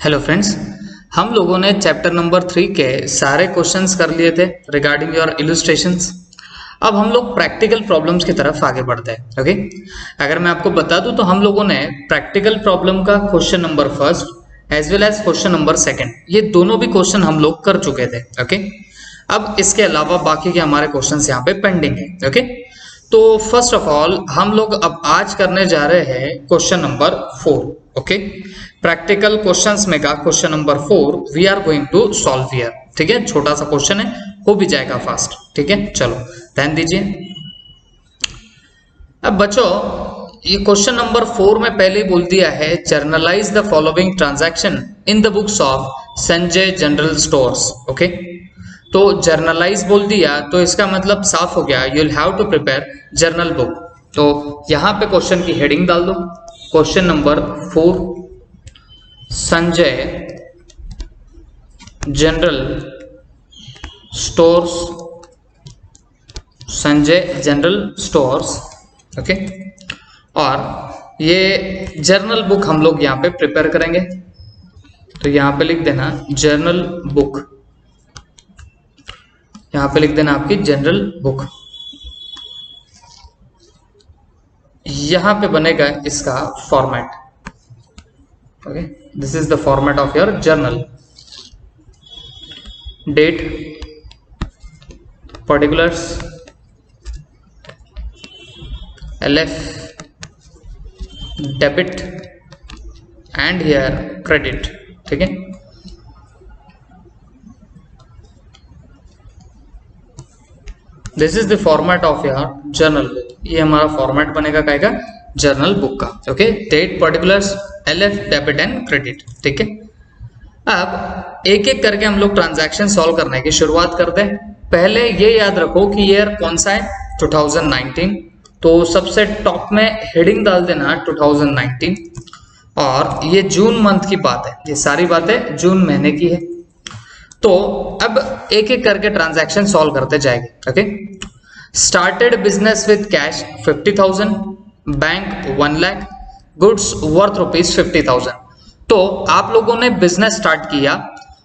Hello friends, हम लोगों ने चैप्टर नंबर 3 के सारे क्वेश्चंस कर लिए थे रिगार्डिंग योर इलस्ट्रेशंस। अब हम लोग प्रैक्टिकल प्रॉब्लम्स की तरफ आगे बढ़ते हैं। ओके, अगर मैं आपको बता दूं तो हम लोगों ने प्रैक्टिकल प्रॉब्लम का question number first as well as question number second, ये दोनों भी क्वेश्चन हम लोग कर चुके थे। ओके, अब इसके अलावा बाकी के हमारे क्वेश्चंस यहाँ पे पेंडिंग है। ओके, तो फर्स्ट ऑफ ऑल हम लोग अब आज करने जा रहे हैं question number 4। Okay, practical questions में का question number 4 we are going to solve here. ठीक है, छोटा सा क्वेश्चन है, हो भी जाएगा फास्ट। ठीक है, चलो ध्यान दीजिए। अब बच्चों, ये क्वेश्चन नंबर 4 में पहले ही बोल दिया है, journalize the following transaction in the books of Sanjay general stores. Okay, तो जर्नलाइज बोल दिया तो इसका मतलब साफ हो गया, you will have to prepare journal book. तो यहां पे क्वेश्चन की हेडिंग डाल दो, question number 4 Sanjay general stores, Sanjay general stores. Okay, और ये जर्नल बुक हम लोग यहाँ पे प्रिपेयर करेंगे, तो यहाँ पे लिख देना जर्नल बुक, यहाँ पे लिख देना आपकी जनरल बुक। यहाँ पे बनेगा इसका format. Okay, this is the format of your journal. Date, particulars, LF, debit and here credit. ठीक है, this is the format of your journal book. ये हमारा फॉर्मेट बनेगा कहेगा जर्नल बुक का। Okay, date, particulars, LF, debit and credit. ठीक है, अब एक एक करके हम लोग ट्रांजैक्शन सॉल्व करने की शुरुआत करते हैं। पहले ये याद रखो कि ईयर कौन सा है, 2019। तो सबसे टॉप में हेडिंग डाल देना 2019, और ये जून मंथ की बात है, ये सारी बातें जून महीने की है। तो अब एक एक करके ट्रांजैक्शन सॉल्व करते जाएंगे। Okay, started business with cash 50,000, bank 1 lakh, goods worth ₹50,000। तो आप लोगों ने बिजनेस स्टार्ट किया,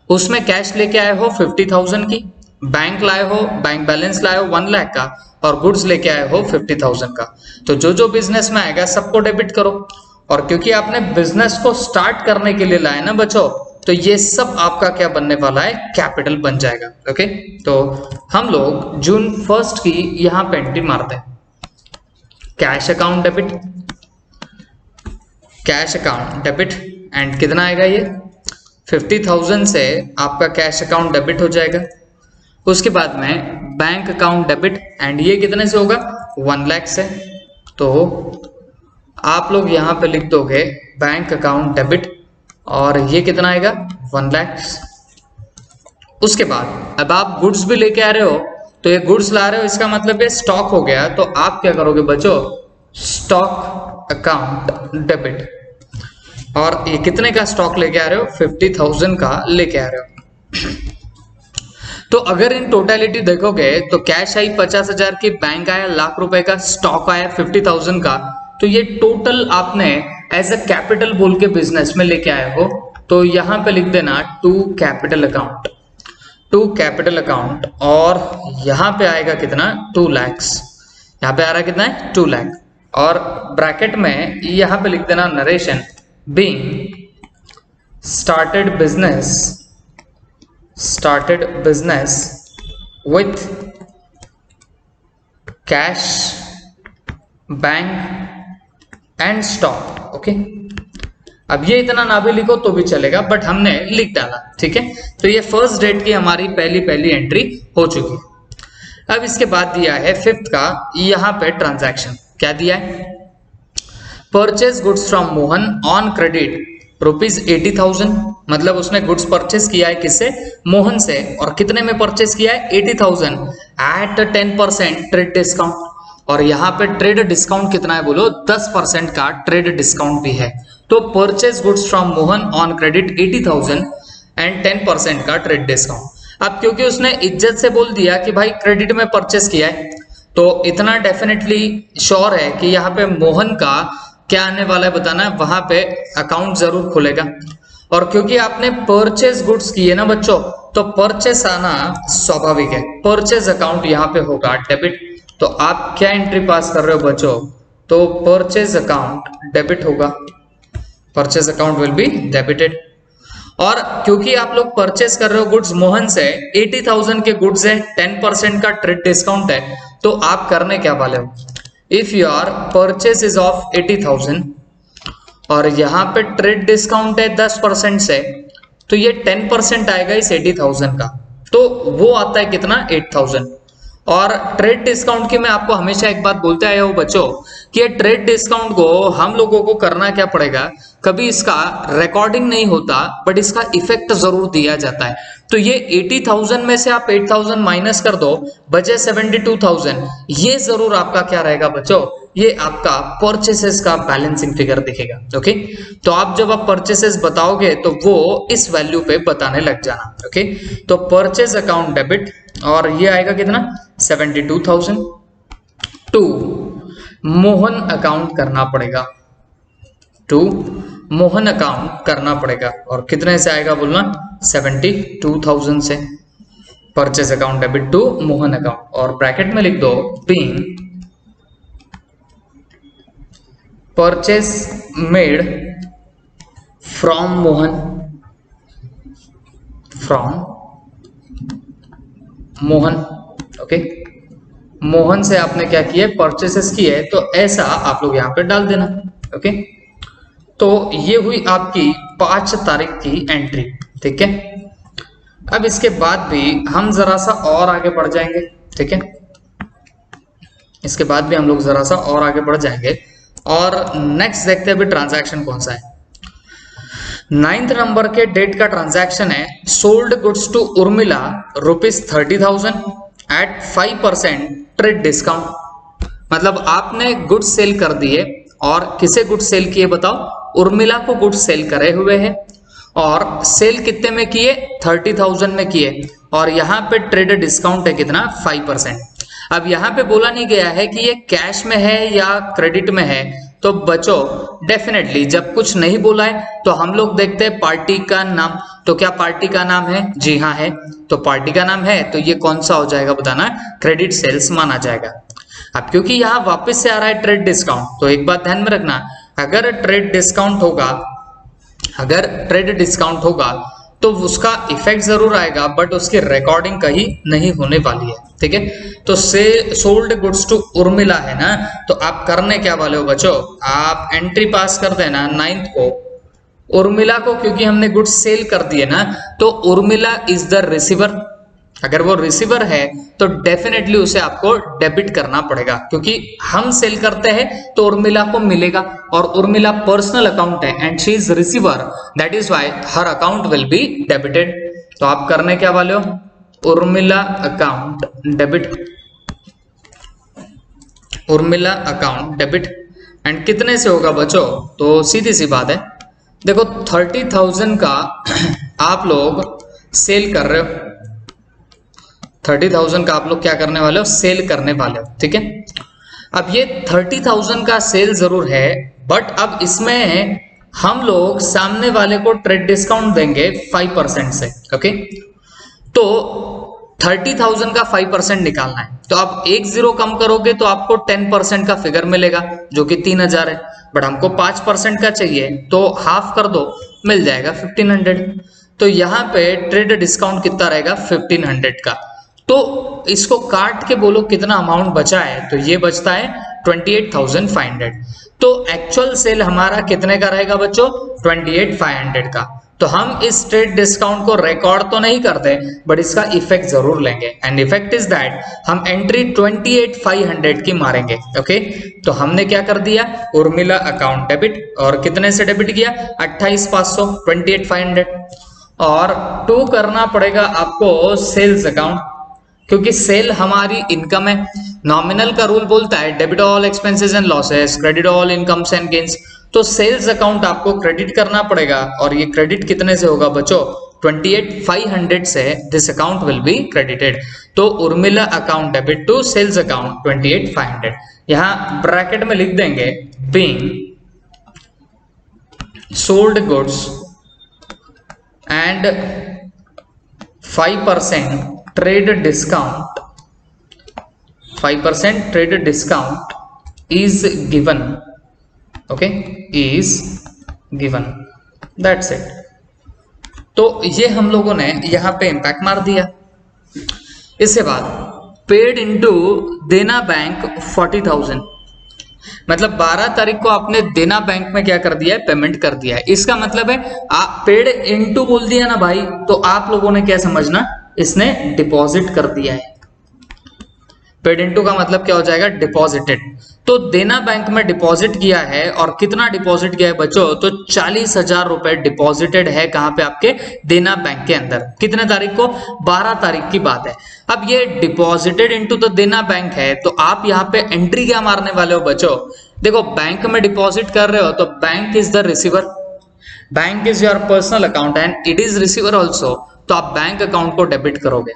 उसमें कैश लेके आए हो 50,000 की, बैंक लाए हो, बैंक बैलेंस लाए हो 1 लाख का, और गुड्स लेके आए हो 50,000 का। तो जो जो बिजनेस में आएगा सबको डेबिट करो, और क्योंकि आपने बिजनेस को स्टार्ट करने के लिए लाया ना बच्चों, तो ये सब आपका क्या बनने वाला है, कैपिटल बन जाएगा। ओके, तो हम लोग जून 1 की यहां पे एंट्री मारते हैं, cash account debit, cash account debit, and कितना आएगा ये 50,000 से आपका कैश अकाउंट डेबिट हो जाएगा। उसके बाद में बैंक अकाउंट डेबिट, एंड ये कितने से होगा 1 लाख से। तो आप लोग यहां पे लिख दोगे बैंक अकाउंट डेबिट, और ये कितना आएगा 1 लाख। उसके बाद अब आप गुड्स भी लेके आ रहे हो, तो ये गुड्स ला रहे हो, इसका मतलब ये स्टॉक हो गया। तो आप क्या करोगे बच्चों, स्टॉक अकाउंट डेबिट, और ये कितने का स्टॉक लेके आ रहे हो, 50,000 का लेके आ रहे हो। तो अगर इन टोटलिटी देखोगे तो कैश आई 50,000 की, बैंक आया लाख रुपए का, स्टॉक आया 50,000 का, तो ये टोटल आपने एज अ कैपिटल बोल के बिजनेस में लेके आए हो। तो यहां पे लिख देना to capital account, to capital account, और यहां पे आएगा कितना 2 लाख, यहां पे आ रहा है कितना है 2 लाख, और ब्रैकेट में यहां पे लिख देना narration being started business with cash, bank and stock. Okay, अब ये इतना ना भी लिखो तो भी चलेगा, बट हमने लिख डाला। ठीक है, तो ये फर्स्ट डेट की हमारी पहली एंट्री हो चुकी है। अब इसके बाद दिया है 5th का, यहां पे ट्रांजैक्शन क्या दिया है, purchase goods from Mohan on credit ₹80,000, मतलब उसने गुड्स परचेज किया है किससे, मोहन से, और कितने में परचेज किया है 80,000 एट 10% ट्रेड डिस्काउंट। और यहाँ पे ट्रेड डिस्काउंट कितना है बोलो, 10% का ट्रेड डिस्काउंट भी है। तो purchase goods from Mohan on credit 80,000 and 10% का ट्रेड डिस्काउंट। अब क्योंकि उसने इज्जत से बोल दिया कि भाई क्रेडिट में परचेज किया है, तो इतना डेफिनेटली श्योर है कि यहाँ पे मोहन का क्या आने वाला है बताना, वहां पे अकाउंट जरूर खुलेगा। और क्योंकि आपने परचेज गुड्स किए ना बच्चों, तो परचेस आना स्वाभाविक है, परचेज अकाउंट यहाँ पे होगा डेबिट। तो आप क्या एंट्री पास कर रहे हो बच्चों, तो परचेज अकाउंट डेबिट होगा, purchase account will be debited. और क्योंकि आप लोग परचेस कर रहे हो गुड्स मोहन से, 80,000 के गुड्स है, 10% का ट्रेड डिस्काउंट है, तो आप करने क्या वाले हो, if your purchase is of 80,000 और यहाँ पे ट्रेड डिस्काउंट है 10% से, तो ये 10% आएगा इस 80,000 का, तो वो आता है कितना, 8,000। और ट्रेड डिस्काउंट की मैं आपको हमेशा एक बात बोलते आया हूं बच्चों कि ये ट्रेड डिस्काउंट को हम लोगों को करना क्या पड़ेगा, कभी इसका रिकॉर्डिंग नहीं होता बट इसका इफेक्ट जरूर दिया जाता है। तो ये 80,000 में से आप 8,000 माइनस कर दो, बचे 72,000, ये जरूर आपका क्या रहेगा बच्चों, ये आपका परचेसेस का बैलेंसिंग फिगर दिखेगा। ओके, तो आप जब आप परचेसेस बताओगे तो वो इस वैल्यू पे बताने लग जाना। ओके, तो परचेज अकाउंट डेबिट और ये आएगा कितना, 72,000 टू मोहन अकाउंट करना पड़ेगा, टू मोहन अकाउंट करना पड़ेगा। और कितने से आएगा बोलना, 72,000 से purchase account debit to Mohan account, और ब्रैकेट में लिख दो being purchase made from Mohan, from Mohan. Okay, Mohan से आपने क्या किया, परचेसेस किए, तो ऐसा आप लोग यहां पे डाल देना। ओके, तो ये हुई आपकी 5 तारीख की एंट्री। ठीक है, अब इसके बाद भी हम जरा सा और आगे बढ़ जाएंगे। ठीक है, इसके बाद भी हम लोग जरा सा और आगे बढ़ जाएंगे और नेक्स्ट देखते हैं अभी ट्रांजैक्शन कौन सा है। 9th नंबर के डेट का ट्रांजैक्शन है, sold goods to Urmila ₹30,000 at 5% trade discount. मतलब आपने गुड्स सेल कर दिए, और किसे गुड्स सेल किए बताओ, उर्मिला को गुड्स सेल करे हुए हैं, और सेल कितने में किए, 30,000 में किए, और यहाँ पे ट्रेड डिस्काउंट है कितना, 5%। अब यहाँ पे बोला नहीं गया है कि ये कैश में है या क्रेडिट में है, तो बच्चों डेफिनेटली जब कुछ नहीं बोला है तो हम लोग देखते हैं पार्टी का नाम। तो क्या पार्टी का नाम है, जी हाँ है, तो पार्टी का नाम है, तो ये कौन सा हो जाएगा बताना, क्रेडिट सेल्स माना जाएगा। अब क्योंकि यहाँ वापस से आ रहा है ट्रेड डिस्काउंट, तो एक बात ध्यान में रखना, अगर ट्रेड डिस्काउंट होगा तो उसका इफेक्ट जरूर आएगा, बट उसकी रिकॉर्डिंग कहीं नहीं होने वाली है। ठीक है, तो से सोल्ड गुड्स टू उर्मिला है ना, तो आप करने क्या वाले हो बच्चों, आप एंट्री पास कर देना 9th को, उर्मिला को क्योंकि हमने गुड्स सेल कर दिए ना, तो उर्मिला इज द रिसीवर। अगर वो रिसीवर है तो डेफिनेटली उसे आपको डेबिट करना पड़ेगा, क्योंकि हम सेल करते हैं तो उर्मिला को मिलेगा, और उर्मिला पर्सनल अकाउंट है and she is receiver, that is why her account will be debited. तो आप करने क्या वाले हो, Urmila account debit, Urmila account debit. And कितने से होगा बच्चों, तो सीधी सी बात है, देखो 30,000 का आप लोग सेल कर रहे हो, 30,000 का आप लोग क्या करने वाले हो, सेल करने वाले हो। ठीक है, अब ये 30,000 का सेल जरूर है, बट अब इसमें हम लोग सामने वाले को ट्रेड डिस्काउंट देंगे 5% से। ओके, तो 30,000 का 5% निकालना है, तो आप 1 0 कम करोगे तो आपको 10% का फिगर मिलेगा जो कि 3,000 है, बट हमको 5% का चाहिए, तो हाफ कर दो, मिल जाएगा 1,500। तो यहाँ पे ट्रेड डिस्काउंट कितना रहेगा, 1,500 का। तो इसको काट के बोलो कितना अमाउंट बचा है, तो ये बचता है 28,500। तो एक्चुअल सेल हमारा कितने का रहेगा बच्चों, 28,500 का। तो हम इस ट्रेड डिस्काउंट को रिकॉर्ड तो नहीं करते, बट इसका इफेक्ट जरूर लेंगे, एंड इफेक्ट इज दैट हम एंट्री 28,500 की मारेंगे। ओके, तो हमने क्या कर दिया, उर्मिला अकाउंट डेबिट, और कितने से डेबिट किया, 28,500, 28,500, और 2 करना पड़ेगा आपको सेल्स अकाउंट, क्योंकि सेल हमारी इनकम है। नॉमिनल का रूल बोलता है debit all expenses and losses, credit all incomes and gains, तो सेल्स अकाउंट आपको क्रेडिट करना पड़ेगा, और ये क्रेडिट कितने से होगा बच्चों, 28,500 से this account will be credited. तो Urmila account debit to sales account 28,500, यहां ब्रैकेट में लिख देंगे being sold goods and 5% trade discount, 5% trade discount is given, okay, is given, that's it। तो ये हम लोगों ने यहाँ पे इम्पैक्ट मार दिया। इसके बाद पेड इनटू देना बैंक 40,000, मतलब 12 तारीख को आपने देना बैंक में क्या कर दिया है, पेमेंट कर दिया है। इसका मतलब है आप पेड इनटू बोल दिया ना भाई, तो आप लोगों ने क्या समझना, इसने डिपॉजिट कर दिया है। पेड इनटू का मतलब क्या हो जाएगा, डिपॉजिटेड। तो देना बैंक में डिपॉजिट किया है, और कितना डिपॉजिट किया है बच्चों, तो 40,000 रुपए डिपॉजिटेड है। कहां पे, आपके देना बैंक के अंदर। कितने तारीख को, 12 तारीख की बात है। अब ये डिपॉजिटेड इनटू तो देना बैंक है, तो आप यहाँ पे एंट्री क्या मारने वाले हो बच्चों, देखो बैंक में डिपॉजिट कर रहे हो तो bank is the receiver, bank is your personal account and it is receiver also, तो आप बैंक अकाउंट को डेबिट करोगे।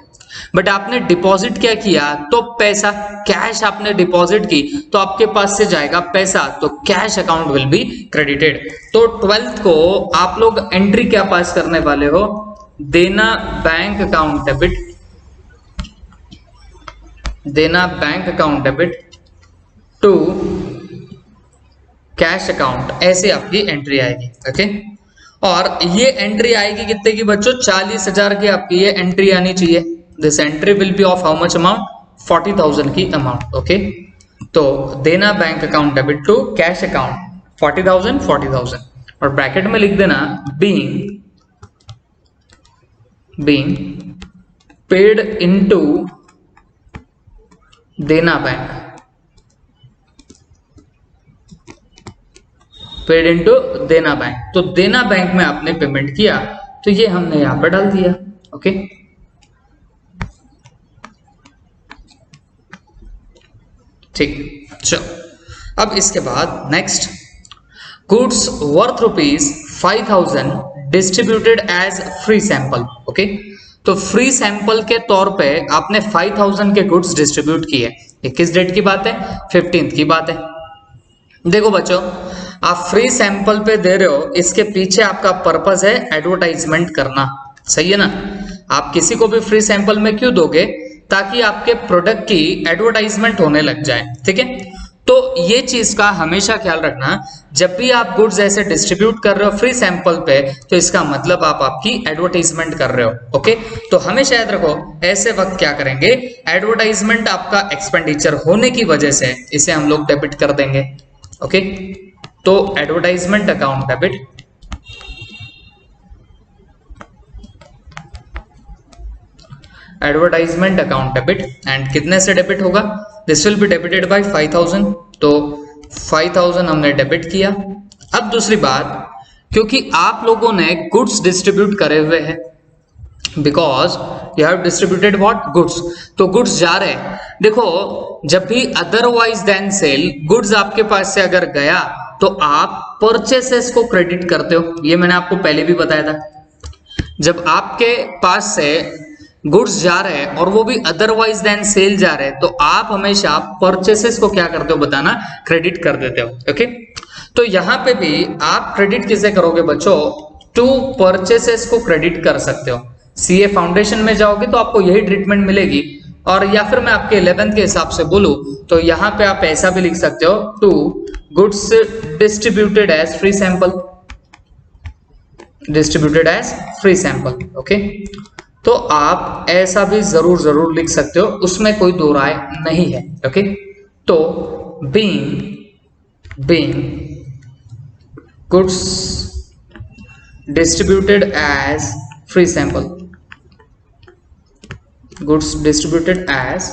बट आपने डिपॉजिट क्या किया, तो पैसा, कैश आपने डिपॉजिट की, तो आपके पास से जाएगा पैसा, तो cash account will be credited. तो 12th को आप लोग एंट्री क्या पास करने वाले हो, Dena bank account debit, Dena bank account debit to cash account, ऐसे आपकी एंट्री आएगी। ओके, और ये एंट्री आएगी कितने की बच्चों, 40,000 की आपकी ये एंट्री आनी चाहिए। This entry will be of how much amount, 40,000 की अमाउंट। ओके, तो Dena bank account debit to cash account 40,000 40,000, और ब्रैकेट में लिख देना being paid into Dena bank, paid into Dena bank. तो देना बैंक में आपने पेमेंट किया, तो ये हमने यहां पर डाल दिया। ओके, ठीक, चलो अब इसके बाद next, goods worth ₹5,000 distributed as free sample. Okay, तो फ्री सैंपल के तौर पे आपने 5,000 के गुड्स डिस्ट्रीब्यूट किए। ये किस डेट की बात है, 15th की बात है। देखो बच्चों, आप फ्री सैंपल पे दे रहे हो, इसके पीछे आपका पर्पस है एडवर्टाइजमेंट करना, सही है ना। आप किसी को भी फ्री सैंपल में क्यों दोगे, ताकि आपके प्रोडक्ट की एडवर्टाइजमेंट होने लग जाए, ठीक है। तो ये चीज का हमेशा ख्याल रखना, जब भी आप गुड्स ऐसे डिस्ट्रीब्यूट कर रहे हो फ्री सैंपल पे, तो इसका मतलब आप आपकी एडवर्टाइजमेंट कर रहे हो। ओके, तो हमेशा याद रखो, ऐसे वक्त क्या करेंगे, एडवर्टाइजमेंट आपका एक्सपेंडिचर होने की वजह से इसे हम लोग डेबिट कर देंगे। ओके, तो advertisement account debit, advertisement account debit, and कितने से डेबिट होगा, this will be debited bye 5,000, तो 5,000 हमने डेबिट किया। अब दूसरी बात, क्योंकि आप लोगों ने गुड्स डिस्ट्रीब्यूट करे हुए हैं, because you have distributed what, goods, तो गुड्स जा रहे हैं। देखो, जब भी अदरवाइज देन सेल गुड्स आपके पास से अगर गया, तो आप परचेसेस को क्रेडिट करते हो। ये मैंने आपको पहले भी बताया था, जब आपके पास से गुड्स जा रहे हैं और वो भी अदरवाइज देन सेल जा रहे हैं, तो आप हमेशा परचेसेस को क्या करते हो बताना, क्रेडिट कर देते हो। ओके, तो यहां पे भी आप क्रेडिट किसे करोगे बच्चों, टू परचेसेस को क्रेडिट कर सकते हो। सीए फाउंडेशन में जाओगे तो आपको यही ट्रीटमेंट मिलेगी, और या फिर मैं आपके 11th के हिसाब से बोलूं तो यहां पे आप ऐसा भी लिख सकते हो, to goods distributed as free sample, distributed as free sample. Okay, तो आप ऐसा भी जरूर लिख सकते हो, उसमें कोई दो राय नहीं है। ओके, तो being goods distributed as free sample, goods distributed as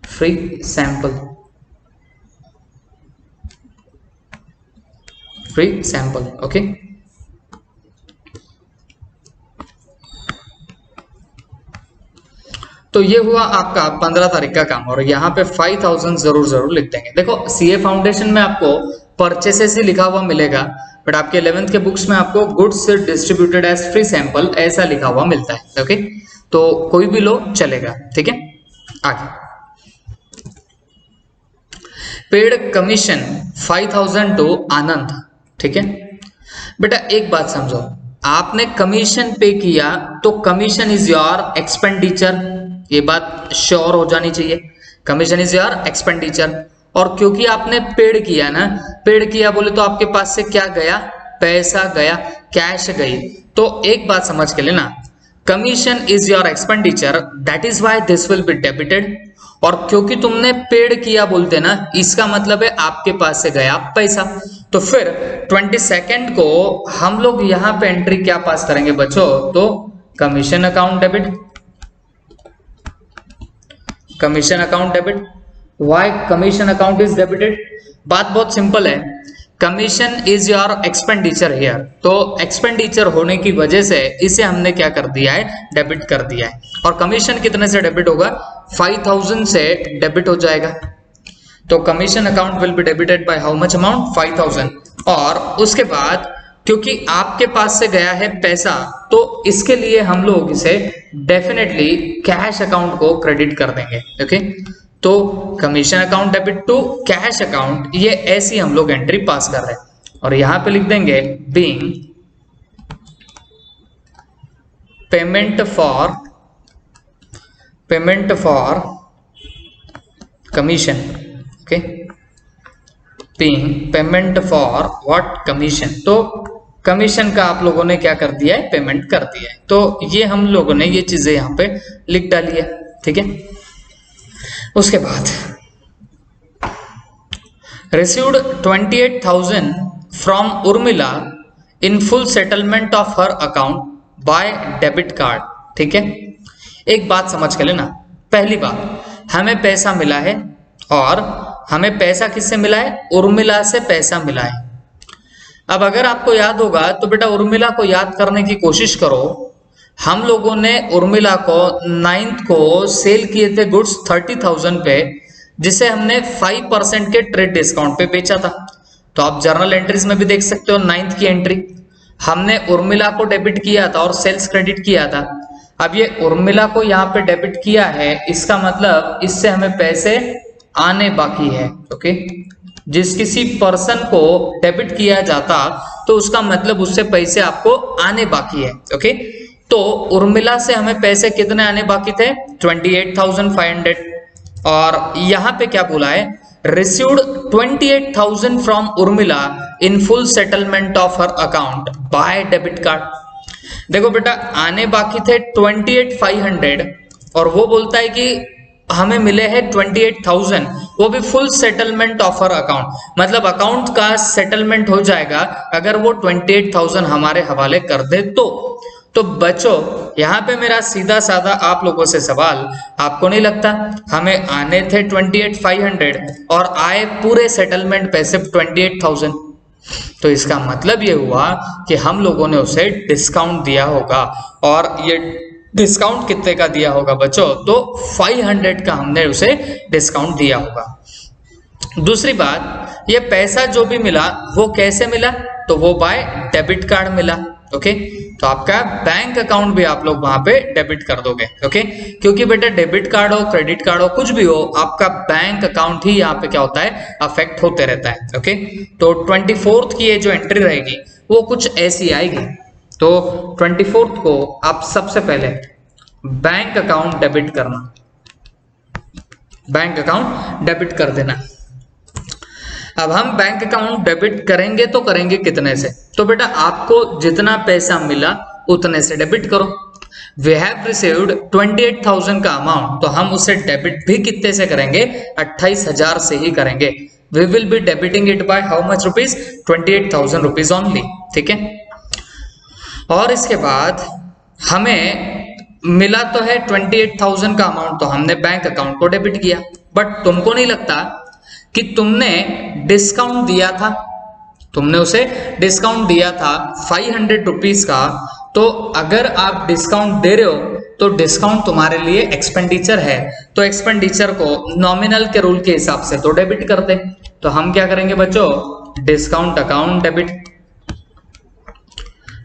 free sample, free sample. Okay, तो ये हुआ आपका 15 तारीख का काम, और यहाँ पे 5,000 जरूर लिख देंगे। देखो, सीए फाउंडेशन में आपको परचेसेस ही लिखा हुआ मिलेगा, बट आपके 11th के बुक्स में आपको goods distributed as free sample ऐसा लिखा हुआ मिलता है। ओके, तो कोई भी लो चलेगा, ठीक है। आगे, पेड कमीशन 5,000 टू आनंद, ठीक है। बेटा एक बात समझो, आपने कमीशन पे किया तो कमीशन इज योर एक्सपेंडिचर, ये बात श्योर हो जानी चाहिए, कमीशन इज योर एक्सपेंडिचर। और क्योंकि आपने पेड किया ना, पेड किया बोले तो आपके पास से क्या गया, पैसा गया, कैश गई। तो एक बात समझ के लेना, commission is your expenditure, that is why this will be debited. और क्योंकि तुमने पेड किया बोलते ना, इसका मतलब है आपके पास से गया पैसा। तो फिर 22 को हम लोग यहां पे एंट्री क्या पास करेंगे बच्चों, तो commission account debit, commission account debit. Why commission account is debited? बात बहुत सिंपल है, commission is your expenditure here, तो एक्सपेंडिचर होने की वजह से इसे हमने क्या कर दिया है, डेबिट कर दिया है। और कमीशन कितने से डेबिट होगा, 5000 से डेबिट हो जाएगा। तो commission account will be debited bye how much amount, 5000। और उसके बाद क्योंकि आपके पास से गया है पैसा, तो इसके लिए हम लोग इसे डेफिनेटली कैश अकाउंट को क्रेडिट कर देंगे। ओके, तो commission account debit to cash account, ये ऐसी हम लोग एंट्री पास कर रहे हैं। और यहां पे लिख देंगे being payment for commission. Okay, being payment for what, commission. तो कमीशन का आप लोगों ने क्या कर दिया है, पेमेंट कर दिया है। तो ये हम लोगों ने ये चीजें यहां पे लिख डाली है, ठीक है। उसके बाद received 28,000 from Urmila in full settlement of her account by debit card, ठीक है। एक बात समझ के लेना, पहली बात, हमें पैसा मिला है, और हमें पैसा किससे मिला है, उर्मिला से पैसा मिला है। अब अगर आपको याद होगा तो बेटा उर्मिला को याद करने की कोशिश करो। हम लोगों ने उर्मिला को 9th को सेल किए थे गुड्स 30,000 पे, जिसे हमने 5% के ट्रेड डिस्काउंट पे बेचा था। तो आप जर्नल एंट्रीज में भी देख सकते हो 9th की एंट्री, हमने उर्मिला को डेबिट किया था और सेल्स क्रेडिट किया था। अब ये उर्मिला को यहाँ पे डेबिट किया है, इसका मतलब इससे हमें पैसे आने बाकी है। ओके, जिस किसी पर्सन को डेबिट किया जाता तो उसका मतलब उससे पैसे आपको आने बाकी है। ओके, तो उर्मिला से हमें पैसे कितने आने बाकी थे, 28,500। और यहां पे क्या बोला है, received 28,000 from Urmila in full settlement of her account by debit card. देखो बेटा, आने बाकी थे 28,500 और वो बोलता है कि हमें मिले हैं 28,000, वो भी full settlement of her account, मतलब अकाउंट का सेटलमेंट हो जाएगा अगर वो 28,000 हमारे हवाले कर दे तो बच्चों यहाँ पे मेरा सीधा साधा आप लोगों से सवाल, आपको नहीं लगता हमें आने थे 28,500 और आए पूरे सेटलमेंट पैसे 28,000? तो इसका मतलब ये हुआ कि हम लोगों ने उसे डिस्काउंट दिया होगा, और ये डिस्काउंट कितने का दिया होगा बच्चों, तो 500 का हमने उसे डिस्काउंट दिया होगा। दूसरी बात, ये पैसा जो भी मिला वो कैसे मिला, तो वो बाय डेबिट कार्ड मिला। ओके, तो आपका बैंक अकाउंट भी आप लोग वहां पे डेबिट कर दोगे। ओके, क्योंकि बेटा डेबिट कार्ड हो, क्रेडिट कार्ड हो, कुछ भी हो, आपका बैंक अकाउंट ही यहाँ पे क्या होता है, अफेक्ट होते रहता है। ओके, तो 24th की ये जो एंट्री रहेगी वो कुछ ऐसी आएगी। तो 24th को आप सबसे पहले बैंक अकाउंट डेबिट करना, बैंक अकाउंट डेबिट कर देना। अब हम बैंक अकाउंट डेबिट करेंगे तो करेंगे कितने से, तो बेटा आपको जितना पैसा मिला उतने से डेबिट करो। वी हैव रिसीव्ड 28,000 का अमाउंट, तो हम उसे डेबिट भी कितने से करेंगे, 28,000 से ही करेंगे। We will be debiting it by how much rupees, 28,000 rupees only. ठीक है, और इसके बाद हमें मिला तो है 28,000 का अमाउंट, तो हमने बैंक अकाउंट को डेबिट किया। बट तुमको नहीं लगता कि तुमने डिस्काउंट दिया था, तुमने उसे डिस्काउंट दिया था 500 रुपीज का, तो अगर आप डिस्काउंट दे रहे हो तो डिस्काउंट तुम्हारे लिए एक्सपेंडिचर है, तो एक्सपेंडिचर को नॉमिनल के रूल के हिसाब से तो डेबिट कर दे। तो हम क्या करेंगे बच्चों, discount account debit,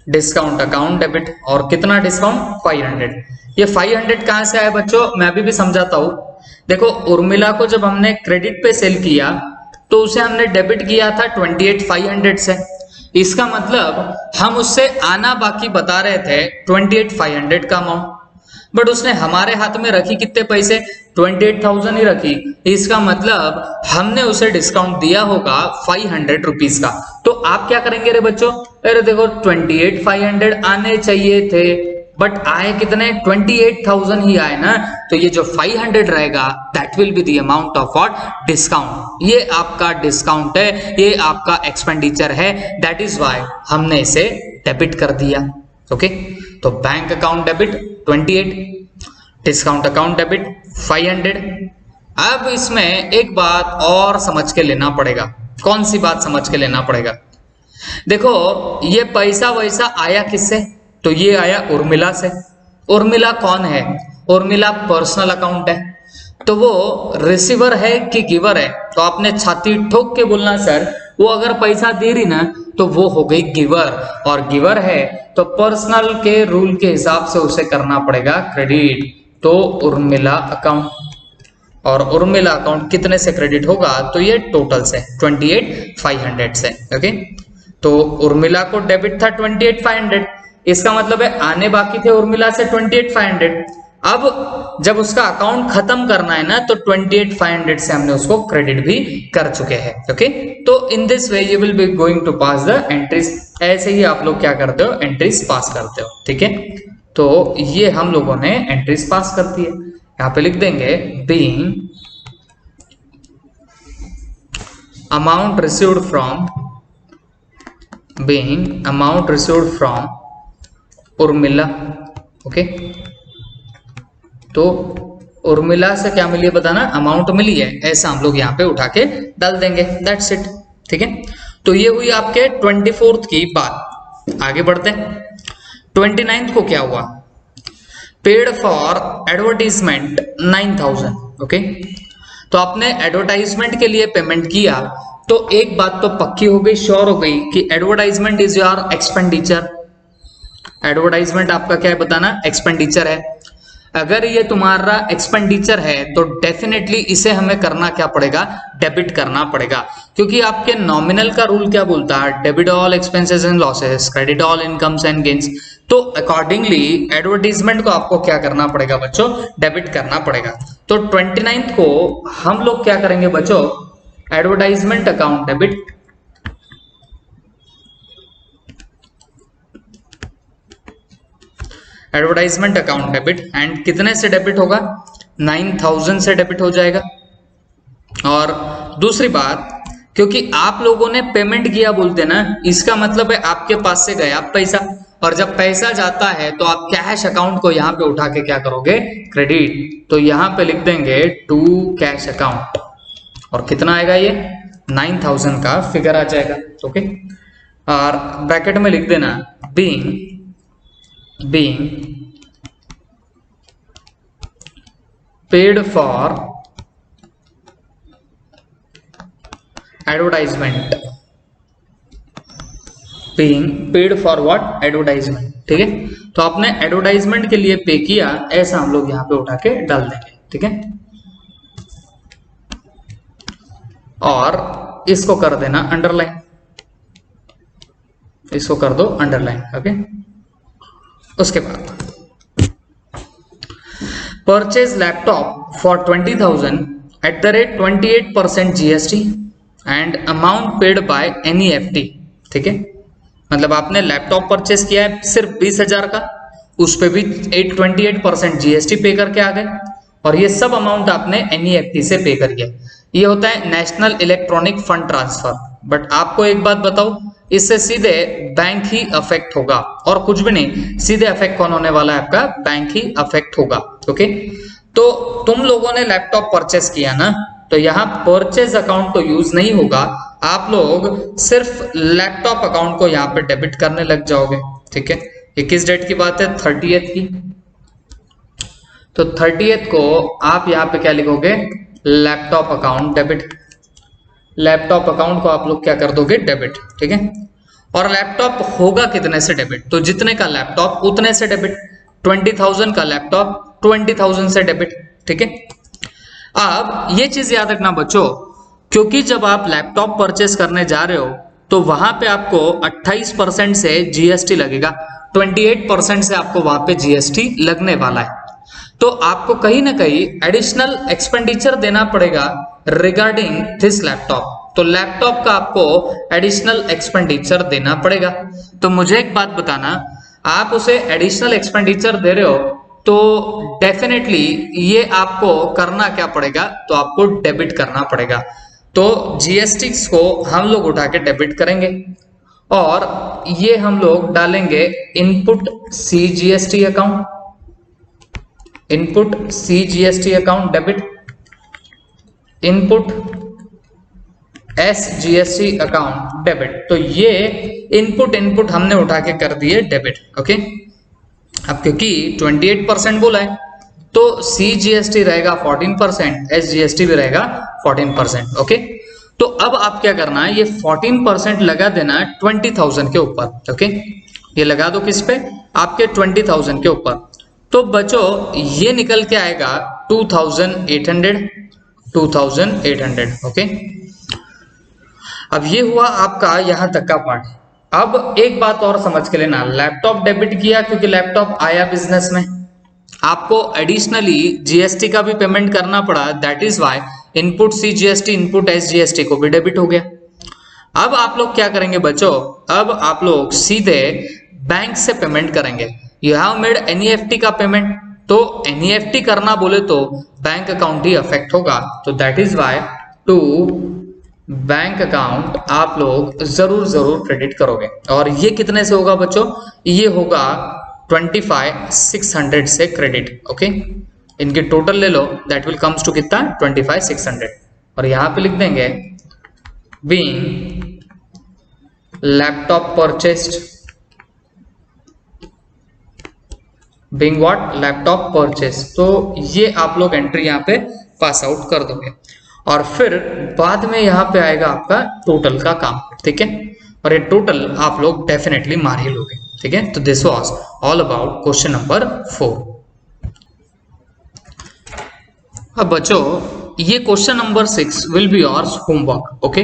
discount account debit. और कितना डिस्काउंट, 500। ये 500 कहां से आया बच्चों, मैं अभी भी समझाता हूं। देखो उर्मिला को जब हमने क्रेडिट पे सेल किया तो उसे हमने डेबिट किया था 28,500 से, इसका मतलब हम उससे आना बाकी बता रहे थे 28,500 का अमाउंट, बट उसने हमारे हाथ में रखी कितने पैसे, 28,000 ही रखी। इसका मतलब हमने उसे डिस्काउंट दिया होगा 500 रुपीज का। तो आप क्या करेंगे रे बच्चों, अरे देखो 28,500 आने चाहिए थे, बट आए कितने, 28,000 ही आए ना, तो ये जो 500 रहेगा that will be the amount of what, discount. ये आपका डिस्काउंट है, ये आपका एक्सपेंडिचर है, दैट इज व्हाई हमने इसे डेबिट कर दिया। ओके, तो bank account debit 28, discount account debit 500। अब इसमें एक बात और समझ के लेना पड़ेगा। कौन सी बात समझ के लेना पड़ेगा, देखो ये पैसा वैसा आया किससे, तो ये आया उर्मिला से। उर्मिला कौन है, उर्मिला पर्सनल अकाउंट है, तो वो रिसीवर है कि गिवर है, तो आपने छाती ठोक के बोलना सर वो अगर पैसा दे रही ना तो वो हो गई गिवर, और गिवर है तो पर्सनल के रूल के हिसाब से उसे करना पड़ेगा क्रेडिट, तो उर्मिला अकाउंट। और उर्मिला अकाउंट कितने से क्रेडिट होगा, तो ये टोटल से 28,500 से। ओके, तो उर्मिला को डेबिट था 28,500, इसका मतलब है आने बाकी थे उर्मिला से 28,500। अब जब उसका अकाउंट खत्म करना है ना तो 28,500 से हमने उसको क्रेडिट भी कर चुके हैं। ओके, तो in this way you will be going to pass the entries. ऐसे ही आप लोग क्या करते हो, एंट्रीज पास करते हो। ठीक है, तो ये हम लोगों ने एंट्रीज पास कर दी है। यहां पे लिख देंगे being amount received from Urmila. Okay, तो उर्मिला से क्या मिली है बताना, अमाउंट मिली है, ऐसा हम लोग यहाँ पे उठा के डाल देंगे, दैट्स इट। ठीक है, तो ये हुई आपके 24th की बात। आगे बढ़ते हैं, 29th को क्या हुआ, पेड फॉर एडवर्टाइजमेंट 9,000। ओके, तो आपने एडवर्टाइजमेंट के लिए पेमेंट किया, तो एक बात तो पक्की हो गई, श्योर हो गई कि advertisement is your expenditure. Advertisement आपका क्या है बताना, एक्सपेंडिचर है। अगर ये तुम्हारा एक्सपेंडिचर है तो डेफिनेटली इसे हमें करना क्या पड़ेगा, डेबिट करना पड़ेगा, क्योंकि आपके नॉमिनल का रूल क्या बोलता है, debit all expenses and losses, credit all incomes and gains. तो अकॉर्डिंगली एडवर्टाइजमेंट को आपको क्या करना पड़ेगा बच्चों, डेबिट करना पड़ेगा। तो 29th को हम लोग क्या करेंगे बच्चों, advertisement account debit, advertisement account debit, and कितने से डेबिट होगा, 9,000 से डेबिट हो जाएगा। और दूसरी बात, क्योंकि आप लोगों ने पेमेंट किया बोलते ना, इसका मतलब है आपके पास से गया पैसा, और जब पैसा जाता है तो आप कैश अकाउंट को यहाँ पे उठा के क्या करोगे, क्रेडिट। तो यहाँ पे लिख देंगे टू कैश अकाउंट, और कितना आएगा ये 9,000 का फिगर आ जाएगा। ओके, और ब्रैकेट में लिख देना being paid for advertisement, being paid for what, advertisement। ठीक है, तो आपने एडवर्टाइजमेंट के लिए पे किया, ऐसा हम लोग यहाँ पे उठा के डाल देंगे। ठीक है, और इसको कर देना अंडरलाइन, इसको कर दो अंडरलाइन। ओके, उसके बाद purchase laptop for 20,000 at the rate 28% GST and amount paid by NEFT। ठीक है, मतलब आपने लैपटॉप परचेज किया है सिर्फ 20,000 का, उस पे भी 28% GST पे करके आ गए, और ये सब अमाउंट आपने NEFT से पे कर दिया। ये होता है national electronic fund transfer. But आपको एक बात बताओ, इससे सीधे बैंक ही अफेक्ट होगा और कुछ भी नहीं, सीधे अफेक्ट कौन होने वाला है, आपका बैंक ही अफेक्ट होगा। ओके, तो तुम लोगों ने लैपटॉप परचेस किया ना, तो यहाँ परचेज अकाउंट तो यूज नहीं होगा, आप लोग सिर्फ लैपटॉप अकाउंट को यहाँ पे डेबिट करने लग जाओगे। ठीक है, ये किस डेट की बात है, 30th की। तो 30th को आप यहाँ पे क्या लिखोगे, laptop account debit. Laptop account को आप लोग क्या कर दोगे, डेबिट। ठीक है, और लैपटॉप होगा कितने से डेबिट, तो जितने का लैपटॉप उतने से डेबिट। 20,000 का लैपटॉप 20,000 से डेबिट। ठीक है, अब ये चीज याद रखना बच्चों, क्योंकि जब आप लैपटॉप परचेस करने जा रहे हो तो वहां पे आपको 28% से जीएसटी लगेगा, 28% से आपको वहां पे जीएसटी लगने वाला है। तो आपको कहीं ना कहीं एडिशनल एक्सपेंडिचर देना पड़ेगा रिगार्डिंग दिस लैपटॉप। तो लैपटॉप का आपको एडिशनल एक्सपेंडिचर देना पड़ेगा। तो मुझे एक बात बताना, आप उसे एडिशनल एक्सपेंडिचर दे रहे हो तो डेफिनेटली ये आपको करना क्या पड़ेगा, तो आपको डेबिट करना पड़ेगा। तो जीएसटी को हम लोग उठा के डेबिट करेंगे और ये हम लोग डालेंगे input C GST account, input C GST account debit, input S GST account debit. तो ये इनपुट हमने उठा के कर दिए डेबिट। ओके, अब क्योंकि 28% बोला है तो सी जीएसटी रहेगा 14%, एस जीएसटी भी रहेगा 14%। ओके, तो अब आप क्या करना है, ये 14% लगा देना है 20,000 के ऊपर। ओके, ये लगा दो किस पे, आपके 20,000 के ऊपर। तो बच्चों ये निकल के आएगा 2,800। ओके, अब ये हुआ आपका यहां तक का पार्ट। अब एक बात और समझ के लेना, लैपटॉप डेबिट किया क्योंकि लैपटॉप आया बिजनेस में, आपको एडिशनली जीएसटी का भी पेमेंट करना पड़ा, that is why input C GST input S GST को भी डेबिट हो गया। अब आप लोग क्या करेंगे बच्चों, अब आप लोग सीधे बैंक से पेमेंट करेंगे। यू हैव मेड एनईएफटी का पेमेंट, तो एनईएफटी करना बोले तो बैंक अकाउंट ही अफेक्ट होगा। तो that is why to bank account आप लोग जरूर क्रेडिट करोगे। और ये कितने से होगा बच्चों, ये होगा 25,600 से क्रेडिट। ओके, इनकी टोटल ले लो, दैट विल कम्स टू कितना 25,600। और यहां पे लिख देंगे being laptop purchased, being what, laptop purchase. तो ये आप लोग एंट्री यहाँ पे पास आउट कर दोगे और फिर बाद में यहाँ पे आएगा आपका टोटल का काम। ठीक है, और ये टोटल आप लोग डेफिनेटली मार ही लोगे। ठीक है, तो this was all about question number 4। अब बच्चों ये question number 6 will be yours homework. Okay,